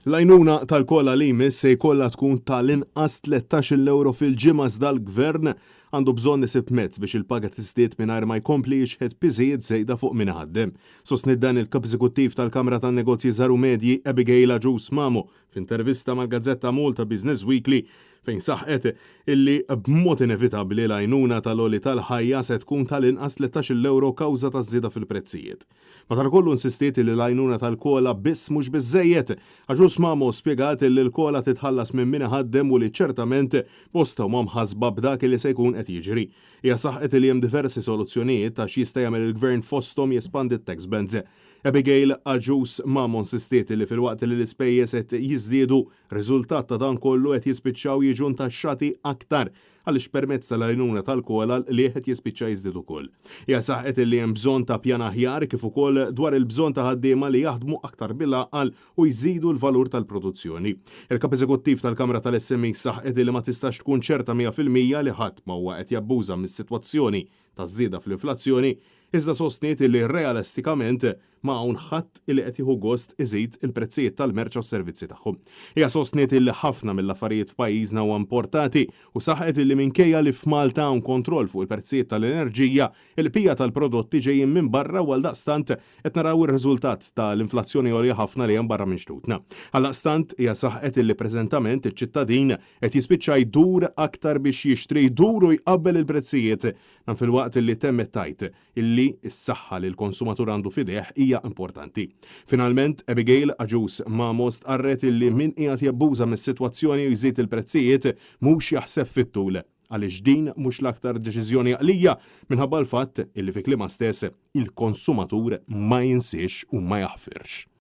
L-għajnuna tal-kola li jmiss se jkollha tkun tal-inqas 13 euro fil-ġimgħa iżda l-gvern għandu bżonn isib mezz biex il-paga tiżdied mingħajr ma jkompli jixħed piżijiet żejda fuq min ħaddem. Sostnit dan il-kap eżekuttiv tal-Kamra tan-Negozji Żaru Medji Abigail Agius Mamo f'intervista mal-Gazzetta Malta Business Weekly fejn saħqet illi b'mod inevitabbli l-għajnuna tal-oli tal-ħajja se tkun tal-inqas 13 euro kawża taż-żieda fil-prezzijiet. Madankollu insistiet li l-għajnuna tal-kola biss mhux biżżejjed. Agius Mamo spjegat li l-kola titħallas minn min ħaddem u li ċertament bosta huma mħassba b'dak li se jkun qed jiġri. Hija saħqet li hemm diversi soluzzjonijiet ta' x'jista' jagħmel il-Gvern fosthom jespandi t-tax bands. Abigail Agius Mamo insistiet li fil-waqt li l-ispejjeż qed jiżdiedu, riżultat ta' dan kollu qed jispiċċaw jiġu ntaxxati aktar għaliex permezz tal-għajnuna tal-kola li qed jispiċċa jiżdied ukoll. Hija saħqet li hemm bżonn ta' pjan aħjar kif ukoll dwar il-bżonn ta' ħaddiema li jaħdmu aktar bil-għaqal u jżidu l-valur tal-produzzjoni. Il-kap eżekuttiv tal-Kamra tal-SME saħqet li ma tistax tkun ċerta 100% li ħadd ma huwa qed jabbuża mis-sitwazzjoni taż-żieda fl-inflazzjoni, iżda sostniet li realistikament ma' hawn ħadd li qed jieħu gost iżid il-prezzijiet tal-merċ u s-servizzi tagħhom. Hija sostniet li ħafna mill-affarijiet f'pajjiżna huwa importati u saħqet li minkejja li f'Malta hawn kontroll fuq il-prezzijiet tal-enerġija, il-pija tal-prodotti ġejjin minn barra u għaldaqstant qed naraw ir-riżultat tal-inflazzjoni għolja ħafna li hemm barra minn xtutna. Għaldaqstant hija saħqet li preżentament iċ-ċittadin qed jispiċċa jdur aktar biex jixtri jdur u jqabbel il-prezzijiet dan fil-waqt li temmet tajt illi s-saħħa li l-konsumatur għandu fideh hija importanti. Finalment, Abigail Agius Mamo stqarret illi min qiegħed jabbuża mis-sitwazzjoni u jżid il-prezzijiet mhux jaħseb fit-tul għaliex din mhux l-aktar deċiżjoni għaqlija minħabba l-fatt illi fi klima stess il-konsumatur ma jinsiex u ma jaħfirx.